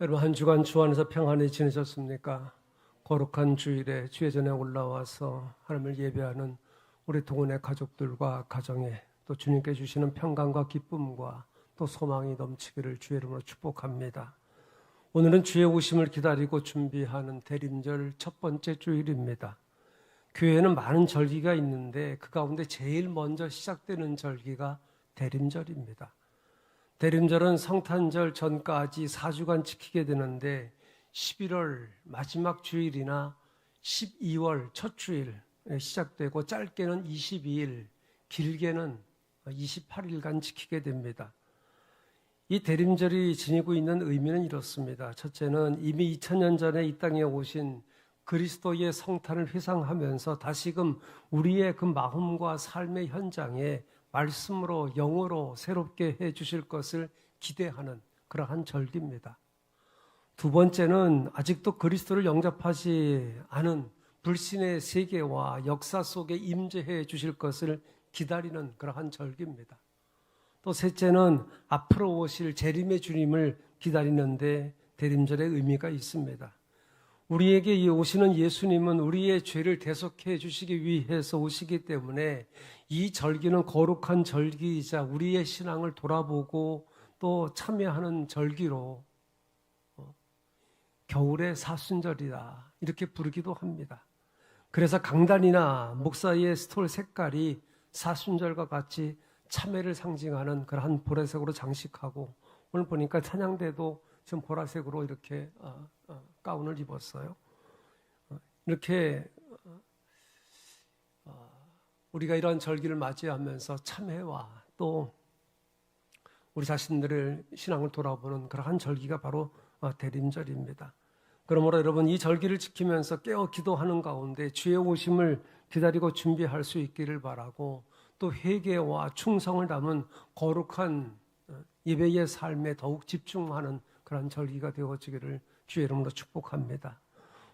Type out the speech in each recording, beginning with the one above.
여러분 한 주간 주 안에서 평안히 지내셨습니까? 거룩한 주일에 주의 전에 올라와서 하나님을 예배하는 우리 동원의 가족들과 가정에 또 주님께 주시는 평강과 기쁨과 또 소망이 넘치기를 주의 이름으로 축복합니다. 오늘은 주의 오심을 기다리고 준비하는 대림절 첫 번째 주일입니다. 교회에는 많은 절기가 있는데 그 가운데 제일 먼저 시작되는 절기가 대림절입니다. 대림절은 성탄절 전까지 4주간 지키게 되는데 11월 마지막 주일이나 12월 첫 주일에 시작되고 짧게는 22일, 길게는 28일간 지키게 됩니다. 이 대림절이 지니고 있는 의미는 이렇습니다. 첫째는 이미 2000년 전에 이 땅에 오신 그리스도의 성탄을 회상하면서 다시금 우리의 그 마음과 삶의 현장에 말씀으로 영으로 새롭게 해 주실 것을 기대하는 그러한 절기입니다. 두 번째는 아직도 그리스도를 영접하지 않은 불신의 세계와 역사 속에 임재해 주실 것을 기다리는 그러한 절기입니다. 또 셋째는 앞으로 오실 재림의 주님을 기다리는데 대림절의 의미가 있습니다. 우리에게 오시는 예수님은 우리의 죄를 대속해 주시기 위해서 오시기 때문에 이 절기는 거룩한 절기이자 우리의 신앙을 돌아보고 또 참여하는 절기로 겨울의 사순절이다 이렇게 부르기도 합니다. 그래서 강단이나 목사의 스톨 색깔이 사순절과 같이 참회를 상징하는 그러한 보라색으로 장식하고 오늘 보니까 찬양대도 지금 보라색으로 이렇게 가운을 입었어요. 이렇게 우리가 이런 절기를 맞이하면서 참회와 또 우리 자신들의 신앙을 돌아보는 그러한 절기가 바로 대림절입니다. 그러므로 여러분 이 절기를 지키면서 깨어 기도하는 가운데 주의 오심을 기다리고 준비할 수 있기를 바라고 또 회개와 충성을 담은 거룩한 예배의 삶에 더욱 집중하는 그런 절기가 되어지기를 주의 이름으로 축복합니다.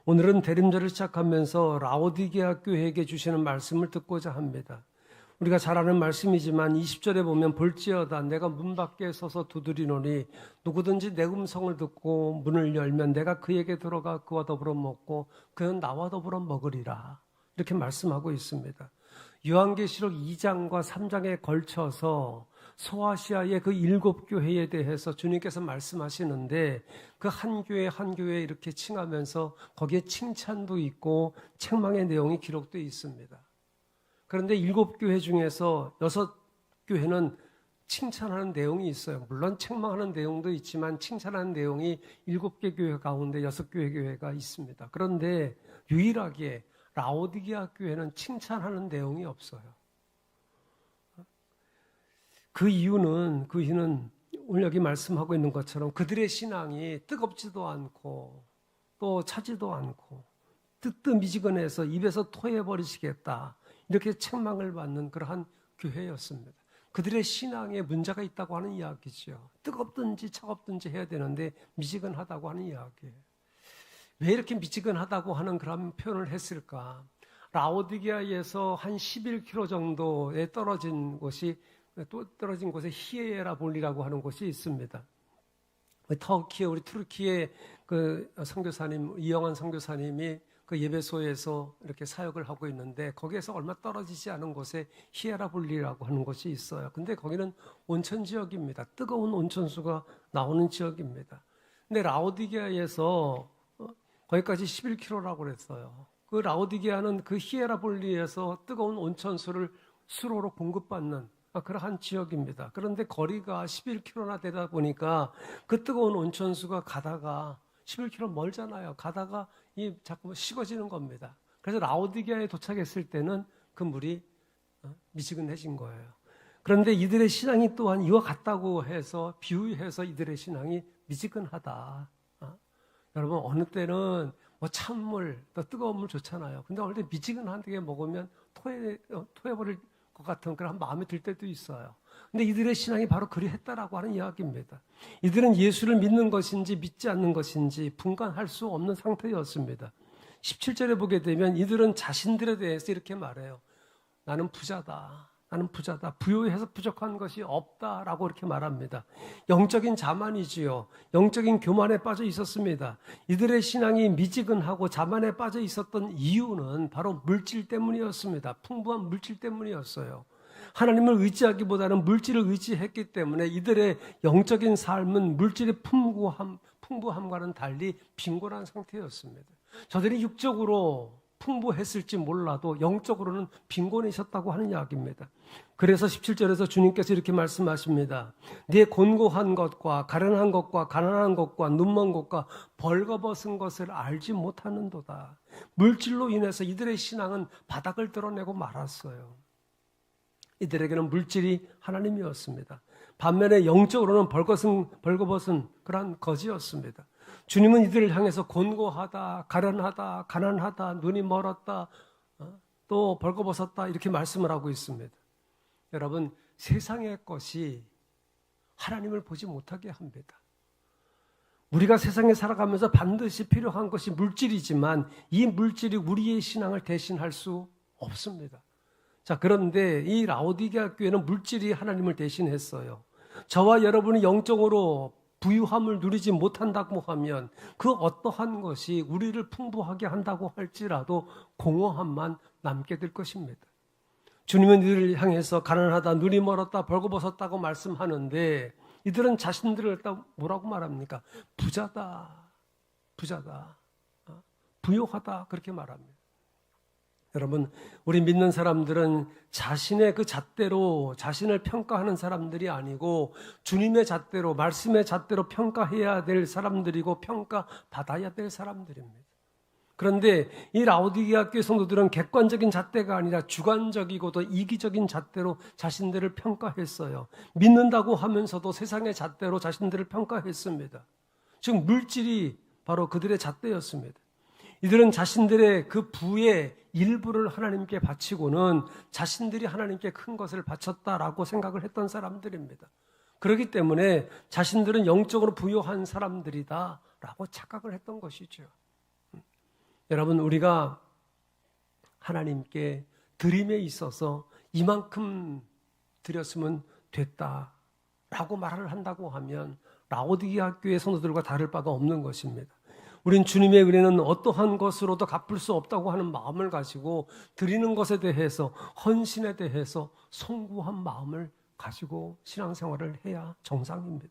오늘은 대림절을 시작하면서 라오디게아 교회에게 주시는 말씀을 듣고자 합니다. 우리가 잘 아는 말씀이지만 20절에 보면 볼지어다 내가 문 밖에 서서 두드리노니 누구든지 내 음성을 듣고 문을 열면 내가 그에게 들어가 그와 더불어 먹고 그는 나와 더불어 먹으리라 이렇게 말씀하고 있습니다. 요한계시록 2장과 3장에 걸쳐서 소아시아의 그 7교회에 대해서 주님께서 말씀하시는데 그 한 교회 한 교회 이렇게 칭하면서 거기에 칭찬도 있고 책망의 내용이 기록되어 있습니다. 그런데 7교회 중에서 6교회는 칭찬하는 내용이 있어요. 물론 책망하는 내용도 있지만 칭찬하는 내용이 7개 교회 가운데 6교회 교회가 있습니다. 그런데 유일하게 라오디게아 교회는 칭찬하는 내용이 없어요. 그 이유는 오늘 여기 말씀하고 있는 것처럼 그들의 신앙이 뜨겁지도 않고 또 차지도 않고 뜨뜻미지근해서 입에서 토해버리시겠다 이렇게 책망을 받는 그러한 교회였습니다. 그들의 신앙에 문제가 있다고 하는 이야기죠. 뜨겁든지 차갑든지 해야 되는데 미지근하다고 하는 이야기예요. 왜 이렇게 미지근하다고 하는 그런 표현을 했을까? 라오디게아에서 한 11km 정도에 떨어진 곳에 히에라볼리라고 하는 곳이 있습니다. 터키에 우리 투르키의 그 선교사님 이영환 선교사님이 그 예배소에서 이렇게 사역을 하고 있는데 거기에서 얼마 떨어지지 않은 곳에 히에라볼리라고 하는 곳이 있어요. 근데 거기는 온천 지역입니다. 뜨거운 온천수가 나오는 지역입니다. 근데 라오디게아에서 거기까지 11km라고 그랬어요. 그 라오디게아는 그 히에라볼리에서 뜨거운 온천수를 수로로 공급받는 그러한 지역입니다. 그런데 거리가 11km나 되다 보니까 그 뜨거운 온천수가 가다가 11km 멀잖아요. 가다가 자꾸 식어지는 겁니다. 그래서 라오디게아에 도착했을 때는 그 물이 미지근해진 거예요. 그런데 이들의 신앙이 또한 이와 같다고 해서 비유해서 이들의 신앙이 미지근하다. 여러분 어느 때는 뭐 찬물, 또 뜨거운 물 좋잖아요. 근데 어느 때 미지근하게 먹으면 토해버릴 것 같은 그런 마음이 들 때도 있어요. 근데 이들의 신앙이 바로 그리했다라고 하는 이야기입니다. 이들은 예수를 믿는 것인지 믿지 않는 것인지 분간할 수 없는 상태였습니다. 17절에 보게 되면 이들은 자신들에 대해서 이렇게 말해요. 나는 부자다. 나는 부자다. 부유해서 부족한 것이 없다라고 이렇게 말합니다. 영적인 자만이지요. 영적인 교만에 빠져 있었습니다. 이들의 신앙이 미지근하고 자만에 빠져 있었던 이유는 바로 물질 때문이었습니다. 풍부한 물질 때문이었어요. 하나님을 의지하기보다는 물질을 의지했기 때문에 이들의 영적인 삶은 물질의 풍부함과는 달리 빈곤한 상태였습니다. 저들이 육적으로 풍부했을지 몰라도 영적으로는 빈곤이셨다고 하는 이야기입니다. 그래서 17절에서 주님께서 이렇게 말씀하십니다. 네 곤고한 것과 가련한 것과 가난한 것과 눈먼 것과 벌거벗은 것을 알지 못하는도다. 물질로 인해서 이들의 신앙은 바닥을 드러내고 말았어요. 이들에게는 물질이 하나님이었습니다. 반면에 영적으로는 벌거벗은 그러한 거지였습니다. 주님은 이들을 향해서 곤고하다, 가련하다, 가난하다, 눈이 멀었다, 또 벌거벗었다 이렇게 말씀을 하고 있습니다. 여러분, 세상의 것이 하나님을 보지 못하게 합니다. 우리가 세상에 살아가면서 반드시 필요한 것이 물질이지만 이 물질이 우리의 신앙을 대신할 수 없습니다. 자, 그런데 이 라오디게아 교회는 물질이 하나님을 대신했어요. 저와 여러분이 영적으로 부유함을 누리지 못한다고 하면 그 어떠한 것이 우리를 풍부하게 한다고 할지라도 공허함만 남게 될 것입니다. 주님은 이들을 향해서 가난하다, 눈이 멀었다, 벌거벗었다고 말씀하는데 이들은 자신들을 뭐라고 말합니까? 부자다, 부유하다 그렇게 말합니다. 여러분, 우리 믿는 사람들은 자신의 그 잣대로 자신을 평가하는 사람들이 아니고 주님의 잣대로, 말씀의 잣대로 평가해야 될 사람들이고 평가받아야 될 사람들입니다. 그런데 이 라오디게아 교회 성도들은 객관적인 잣대가 아니라 주관적이고도 이기적인 잣대로 자신들을 평가했어요. 믿는다고 하면서도 세상의 잣대로 자신들을 평가했습니다. 즉 물질이 바로 그들의 잣대였습니다. 이들은 자신들의 그 부의 일부를 하나님께 바치고는 자신들이 하나님께 큰 것을 바쳤다라고 생각을 했던 사람들입니다. 그렇기 때문에 자신들은 영적으로 부유한 사람들이다라고 착각을 했던 것이죠. 여러분, 우리가 하나님께 드림에 있어서 이만큼 드렸으면 됐다라고 말을 한다고 하면 라오디게아 교회 성도들과 다를 바가 없는 것입니다. 우린 주님의 은혜는 어떠한 것으로도 갚을 수 없다고 하는 마음을 가지고 드리는 것에 대해서, 헌신에 대해서 송구한 마음을 가지고 신앙생활을 해야 정상입니다.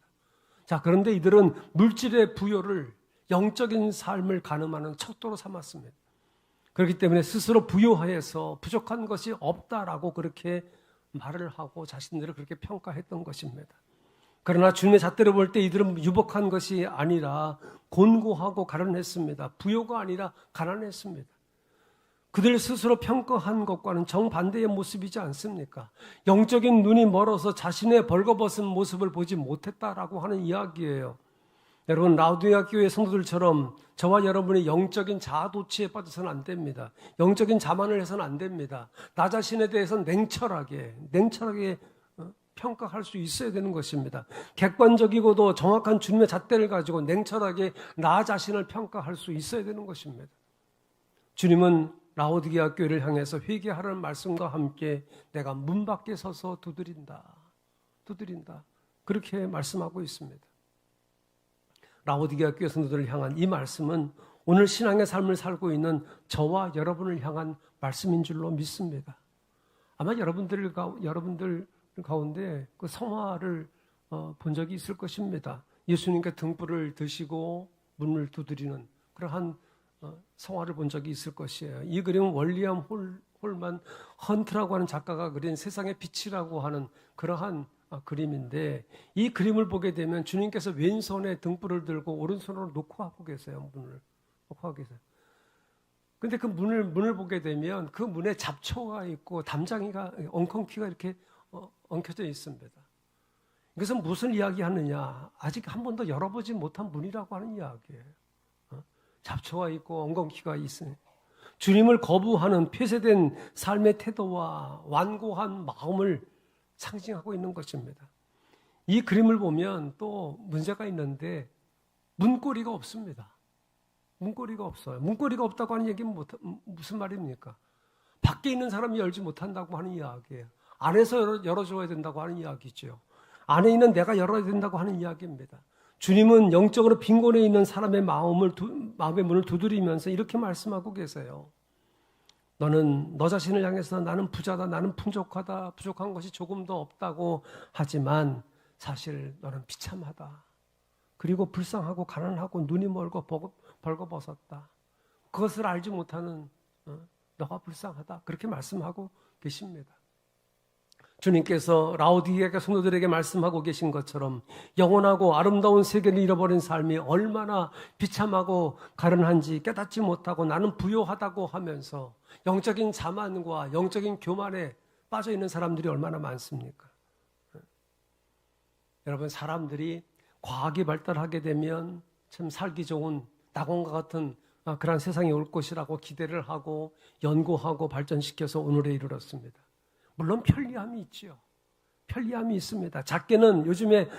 자, 그런데 이들은 물질의 부요를, 영적인 삶을 가늠하는 척도로 삼았습니다. 그렇기 때문에 스스로 부요해서 부족한 것이 없다라고 그렇게 말을 하고 자신들을 그렇게 평가했던 것입니다. 그러나 주님의 잣대로 볼 때 이들은 유복한 것이 아니라 곤고하고 가련했습니다. 부요가 아니라 가난했습니다. 그들 스스로 평가한 것과는 정반대의 모습이지 않습니까? 영적인 눈이 멀어서 자신의 벌거벗은 모습을 보지 못했다라고 하는 이야기예요. 여러분, 라오디게아 교회 성도들처럼 저와 여러분이 영적인 자아도취에 빠져서는 안 됩니다. 영적인 자만을 해서는 안 됩니다. 나 자신에 대해서는 냉철하게 평가할 수 있어야 되는 것입니다. 객관적이고도 정확한 주님의 잣대를 가지고 냉철하게 나 자신을 평가할 수 있어야 되는 것입니다. 주님은 라오디게아 교회를 향해서 회개하라는 말씀과 함께 내가 문 밖에 서서 두드린다. 그렇게 말씀하고 있습니다. 라오디게아 교회 성도들을 향한 이 말씀은 오늘 신앙의 삶을 살고 있는 저와 여러분을 향한 말씀인 줄로 믿습니다. 아마 여러분들 가운데 그 성화를 본 적이 있을 것입니다. 예수님께 등불을 드시고 문을 두드리는 그러한 성화를 본 적이 있을 것이에요. 이 그림은 월리엄 홀만 헌트라고 하는 작가가 그린 세상의 빛이라고 하는 그러한 그림인데, 이 그림을 보게 되면 주님께서 왼손에 등불을 들고 오른손으로 놓고 하고 계세요. 문을 놓고 하고 계세요. 근데 그 문을 보게 되면 그 문에 잡초가 있고 담장이가 엉겅퀴가 이렇게 엉켜져 있습니다. 이것은 무슨 이야기하느냐? 아직 한 번도 열어보지 못한 문이라고 하는 이야기예요. 잡초가 있고 엉겅퀴가 있으니 주님을 거부하는 폐쇄된 삶의 태도와 완고한 마음을 상징하고 있는 것입니다. 이 그림을 보면 또 문제가 있는데 문고리가 없습니다. 문고리가 없어요. 문고리가 없다고 하는 얘기는 무슨 말입니까? 밖에 있는 사람이 열지 못한다고 하는 이야기예요. 안에서 열어줘야 된다고 하는 이야기죠. 안에 있는 내가 열어야 된다고 하는 이야기입니다. 주님은 영적으로 빈곤해 있는 사람의 마음의 문을 두드리면서 이렇게 말씀하고 계세요. 너는 너 자신을 향해서 나는 부자다, 나는 풍족하다, 부족한 것이 조금도 없다고 하지만 사실 너는 비참하다. 그리고 불쌍하고 가난하고 눈이 멀고 벌거벗었다. 그것을 알지 못하는 너가 불쌍하다. 그렇게 말씀하고 계십니다. 주님께서 라오디게아 성도들에게 말씀하고 계신 것처럼 영원하고 아름다운 세계를 잃어버린 삶이 얼마나 비참하고 가련한지 깨닫지 못하고 나는 부요하다고 하면서 영적인 자만과 영적인 교만에 빠져 있는 사람들이 얼마나 많습니까? 여러분, 사람들이 과학이 발달하게 되면 참 살기 좋은 낙원과 같은 그런 세상이 올 것이라고 기대를 하고 연구하고 발전시켜서 오늘에 이르렀습니다. 물론 편리함이 있지요. 편리함이 있습니다. 작게는 요즘에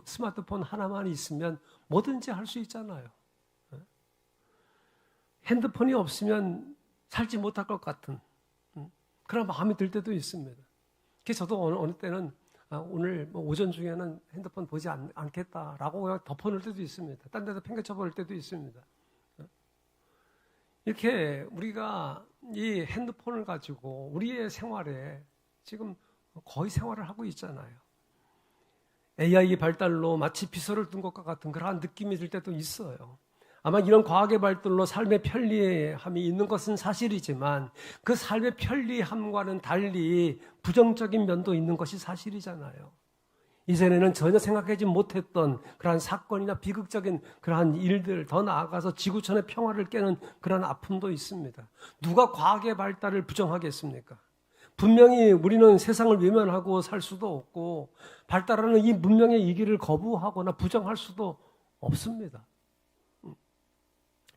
스마트폰 하나만 있으면 뭐든지 할 수 있잖아요. 핸드폰이 없으면 살지 못할 것 같은 그런 마음이 들 때도 있습니다. 그래서 저도 어느 때는 오늘 오전 중에는 핸드폰 보지 않겠다라고 그냥 덮어놓을 때도 있습니다. 딴 데서 팽개쳐 버릴 때도 있습니다. 이렇게 우리가 이 핸드폰을 가지고 우리의 생활에 지금 거의 생활을 하고 있잖아요. AI 발달로 마치 비서를 둔 것과 같은 그러한 느낌이 들 때도 있어요. 아마 이런 과학의 발달로 삶의 편리함이 있는 것은 사실이지만 그 삶의 편리함과는 달리 부정적인 면도 있는 것이 사실이잖아요. 이전에는 전혀 생각하지 못했던 그러한 사건이나 비극적인 그러한 일들, 더 나아가서 지구촌의 평화를 깨는 그러한 아픔도 있습니다. 누가 과학의 발달을 부정하겠습니까? 분명히 우리는 세상을 외면하고 살 수도 없고 발달하는 이 문명의 이기를 거부하거나 부정할 수도 없습니다.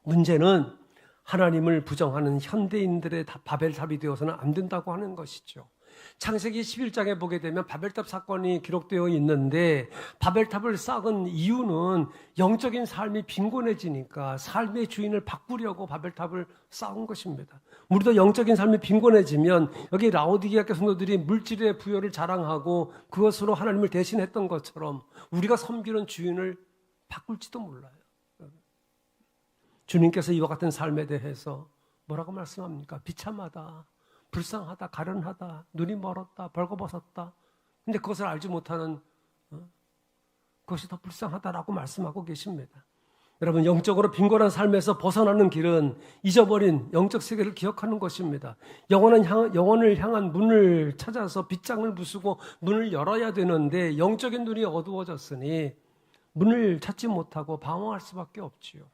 문제는 하나님을 부정하는 현대인들의 바벨탑이 되어서는 안 된다고 하는 것이죠. 창세기 11장에 보게 되면 바벨탑 사건이 기록되어 있는데 바벨탑을 쌓은 이유는 영적인 삶이 빈곤해지니까 삶의 주인을 바꾸려고 바벨탑을 쌓은 것입니다. 우리도 영적인 삶이 빈곤해지면 여기 라오디게아 성도들이 물질의 부여를 자랑하고 그것으로 하나님을 대신했던 것처럼 우리가 섬기는 주인을 바꿀지도 몰라요. 주님께서 이와 같은 삶에 대해서 뭐라고 말씀합니까? 비참하다, 불쌍하다, 가련하다, 눈이 멀었다, 벌거벗었다. 근데 그것을 알지 못하는 그것이 더 불쌍하다라고 말씀하고 계십니다. 여러분, 영적으로 빈곤한 삶에서 벗어나는 길은 잊어버린 영적 세계를 기억하는 것입니다. 영혼을 향한 문을 찾아서 빗장을 부수고 문을 열어야 되는데 영적인 눈이 어두워졌으니 문을 찾지 못하고 방황할 수밖에 없지요.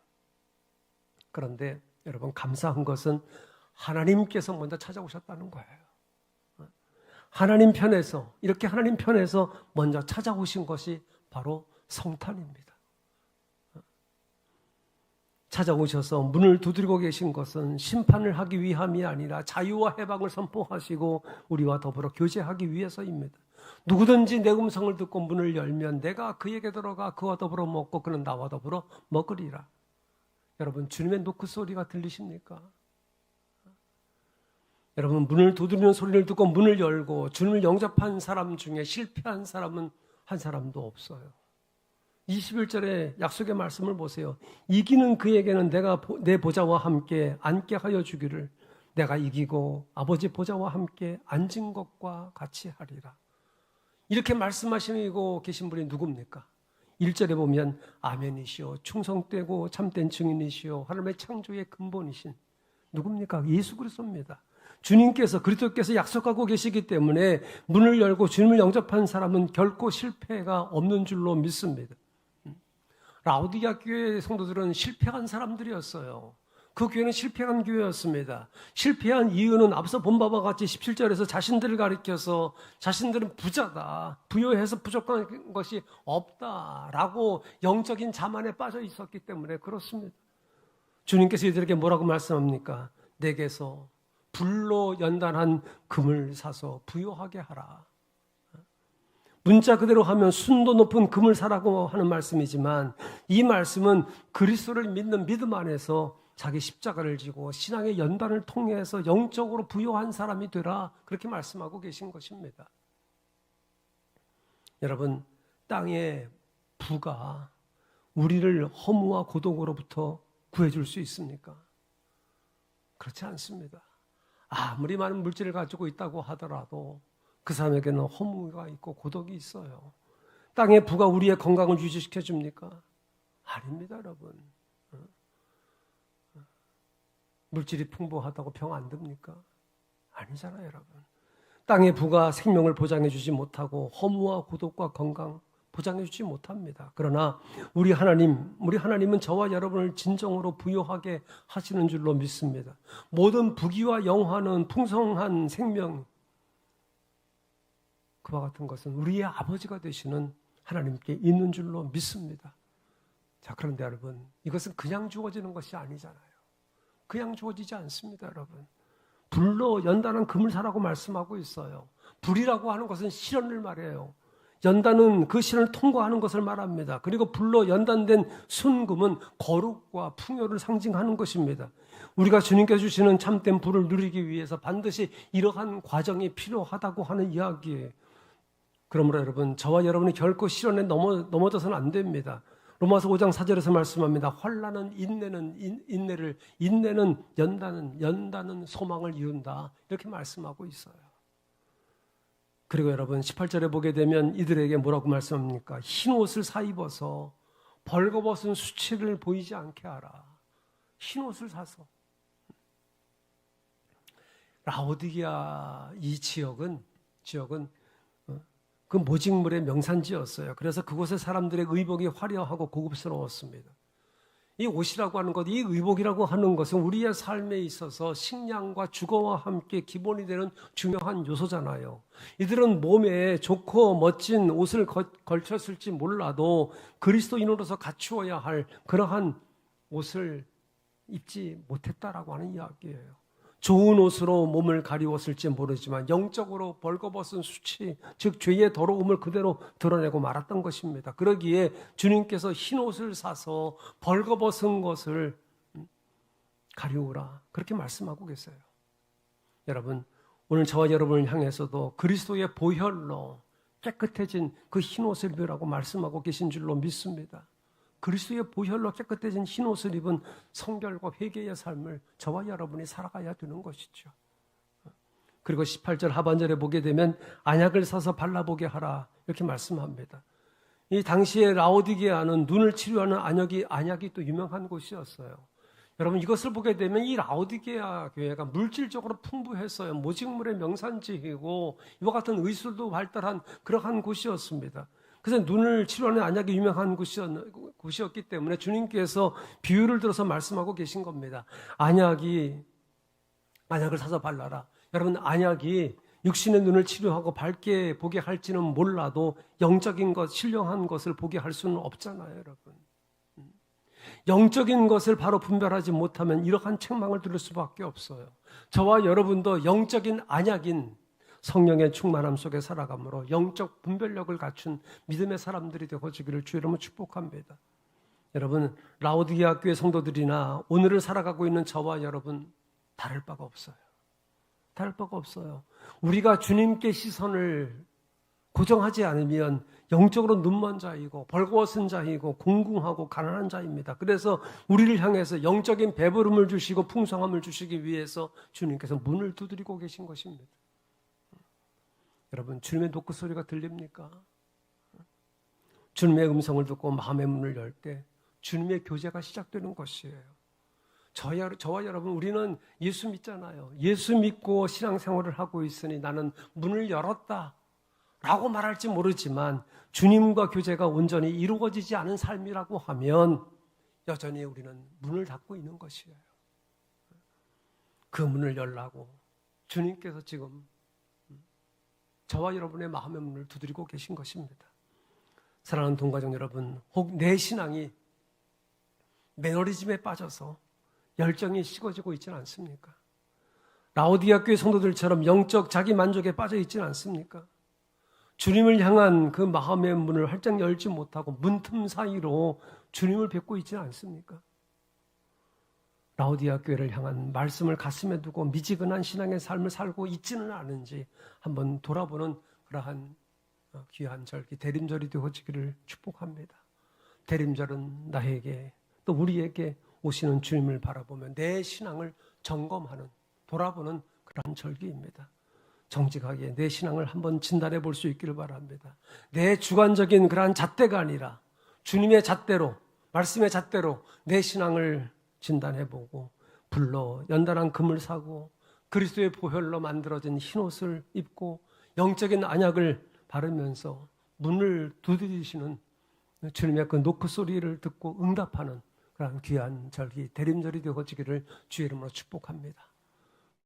그런데 여러분, 감사한 것은 하나님께서 먼저 찾아오셨다는 거예요. 하나님 편에서, 이렇게 하나님 편에서 먼저 찾아오신 것이 바로 성탄입니다. 찾아오셔서 문을 두드리고 계신 것은 심판을 하기 위함이 아니라 자유와 해방을 선포하시고 우리와 더불어 교제하기 위해서입니다. 누구든지 내 음성을 듣고 문을 열면 내가 그에게 들어가 그와 더불어 먹고 그는 나와 더불어 먹으리라. 여러분, 주님의 노크 소리가 들리십니까? 여러분, 문을 두드리는 소리를 듣고 문을 열고 주님을 영접한 사람 중에 실패한 사람은 한 사람도 없어요. 21절의 약속의 말씀을 보세요. 이기는 그에게는 내가 내 보좌와 함께 앉게 하여 주기를 내가 이기고 아버지 보좌와 함께 앉은 것과 같이 하리라. 이렇게 말씀하시고 계신 분이 누굽니까? 1절에 보면 아멘이시오, 충성되고 참된 증인이시오, 하나님의 창조의 근본이신 누굽니까? 예수 그리스도입니다. 주님께서, 그리스도께서 약속하고 계시기 때문에 문을 열고 주님을 영접한 사람은 결코 실패가 없는 줄로 믿습니다. 라오디게아 교회 성도들은 실패한 사람들이었어요. 그 교회는 실패한 교회였습니다. 실패한 이유는 앞서 본 바와 같이 17절에서 자신들을 가리켜서 자신들은 부자다, 부여해서 부족한 것이 없다라고 영적인 자만에 빠져 있었기 때문에 그렇습니다. 주님께서 이들에게 뭐라고 말씀합니까? 내게서 불로 연단한 금을 사서 부요하게 하라. 문자 그대로 하면 순도 높은 금을 사라고 하는 말씀이지만 이 말씀은 그리스도를 믿는 믿음 안에서 자기 십자가를 지고 신앙의 연단을 통해서 영적으로 부요한 사람이 되라, 그렇게 말씀하고 계신 것입니다. 여러분, 땅의 부가 우리를 허무와 고독으로부터 구해줄 수 있습니까? 그렇지 않습니다. 아무리 많은 물질을 가지고 있다고 하더라도 그 사람에게는 허무가 있고 고독이 있어요. 땅의 부가 우리의 건강을 유지시켜 줍니까? 아닙니다, 여러분. 물질이 풍부하다고 병 안 듭니까? 아니잖아요, 여러분. 땅의 부가 생명을 보장해 주지 못하고 허무와 고독과 건강 보장해 주지 못합니다. 그러나 우리 하나님은 저와 여러분을 진정으로 부요하게 하시는 줄로 믿습니다. 모든 부귀와 영화는 풍성한 생명, 그와 같은 것은 우리의 아버지가 되시는 하나님께 있는 줄로 믿습니다. 자, 그런데 여러분, 이것은 그냥 주어지는 것이 아니잖아요. 그냥 주어지지 않습니다, 여러분. 불로 연단한 금을 사라고 말씀하고 있어요. 불이라고 하는 것은 시련을 말해요. 연단은 그 시련을 통과하는 것을 말합니다. 그리고 불로 연단된 순금은 거룩과 풍요를 상징하는 것입니다. 우리가 주님께서 주시는 참된 불을 누리기 위해서 반드시 이러한 과정이 필요하다고 하는 이야기예요. 그러므로 여러분, 저와 여러분이 결코 시련에 넘어져서는 안 됩니다. 로마서 5장 4절에서 말씀합니다. 환난은 인내는 연단은 소망을 이룬다, 이렇게 말씀하고 있어요. 그리고 여러분, 18절에 보게 되면 이들에게 뭐라고 말씀합니까? 흰 옷을 사입어서 벌거벗은 수치를 보이지 않게 하라. 흰 옷을 사서. 라오디게아 이 지역은 그 모직물의 명산지였어요. 그래서 그곳의 사람들의 의복이 화려하고 고급스러웠습니다. 이 옷이라고 하는 것, 이 의복이라고 하는 것은 우리의 삶에 있어서 식량과 주거와 함께 기본이 되는 중요한 요소잖아요. 이들은 몸에 좋고 멋진 옷을 걸쳤을지 몰라도 그리스도인으로서 갖추어야 할 그러한 옷을 입지 못했다라고 하는 이야기예요. 좋은 옷으로 몸을 가리웠을지 모르지만 영적으로 벌거벗은 수치, 즉 죄의 더러움을 그대로 드러내고 말았던 것입니다. 그러기에 주님께서 흰 옷을 사서 벌거벗은 것을 가리우라, 그렇게 말씀하고 계세요. 여러분, 오늘 저와 여러분을 향해서도 그리스도의 보혈로 깨끗해진 그 흰 옷을 입으라고 말씀하고 계신 줄로 믿습니다. 그리스도의 보혈로 깨끗해진 흰 옷을 입은 성결과 회개의 삶을 저와 여러분이 살아가야 되는 것이죠. 그리고 18절 하반절에 보게 되면 안약을 사서 발라보게 하라, 이렇게 말씀합니다. 이 당시에 라오디게아는 눈을 치료하는 안약이 또 유명한 곳이었어요. 여러분, 이것을 보게 되면 이 라오디게아 교회가 물질적으로 풍부했어요. 모직물의 명산지이고 이와 같은 의술도 발달한 그러한 곳이었습니다. 그래서 눈을 치료하는 안약이 유명한 곳이었기 때문에 주님께서 비유를 들어서 말씀하고 계신 겁니다. 안약을 사서 발라라. 여러분, 안약이 육신의 눈을 치료하고 밝게 보게 할지는 몰라도 영적인 것, 신령한 것을 보게 할 수는 없잖아요, 여러분. 영적인 것을 바로 분별하지 못하면 이러한 책망을 들을 수밖에 없어요. 저와 여러분도 영적인 안약인 성령의 충만함 속에 살아감으로 영적 분별력을 갖춘 믿음의 사람들이 되어지기를 주의 이름으로 축복합니다. 여러분, 라오디게아 교회 성도들이나 오늘을 살아가고 있는 저와 여러분 다를 바가 없어요. 다를 바가 없어요. 우리가 주님께 시선을 고정하지 않으면 영적으로 눈먼 자이고 벌거벗은 자이고 공궁하고 가난한 자입니다. 그래서 우리를 향해서 영적인 배부름을 주시고 풍성함을 주시기 위해서 주님께서 문을 두드리고 계신 것입니다. 여러분, 주님의 노크소리가 들립니까? 주님의 음성을 듣고 마음의 문을 열 때 주님의 교제가 시작되는 것이에요. 저와 여러분, 우리는 예수 믿잖아요. 예수 믿고 신앙생활을 하고 있으니 나는 문을 열었다 라고 말할지 모르지만 주님과 교제가 온전히 이루어지지 않은 삶이라고 하면 여전히 우리는 문을 닫고 있는 것이에요. 그 문을 열라고 주님께서 지금 저와 여러분의 마음의 문을 두드리고 계신 것입니다. 사랑하는 동가족 여러분, 혹 내 신앙이 매너리즘에 빠져서 열정이 식어지고 있지는 않습니까? 라오디게아 교회 성도들처럼 영적 자기 만족에 빠져 있지는 않습니까? 주님을 향한 그 마음의 문을 활짝 열지 못하고 문틈 사이로 주님을 뵙고 있지는 않습니까? 라오디아 교회를 향한 말씀을 가슴에 두고 미지근한 신앙의 삶을 살고 있지는 않은지 한번 돌아보는 그러한 귀한 절기, 대림절이 되어지기를 축복합니다. 대림절은 나에게 또 우리에게 오시는 주님을 바라보며 내 신앙을 점검하는, 돌아보는 그러한 절기입니다. 정직하게 내 신앙을 한번 진단해 볼 수 있기를 바랍니다. 내 주관적인 그러한 잣대가 아니라 주님의 잣대로, 말씀의 잣대로 내 신앙을 진단해 보고 불로 연단한 금을 사고 그리스도의 보혈로 만들어진 흰옷을 입고 영적인 안약을 바르면서 문을 두드리시는 주님의 그 노크 소리를 듣고 응답하는 그런 귀한 절기, 대림절이 되어지기를 주의 이름으로 축복합니다.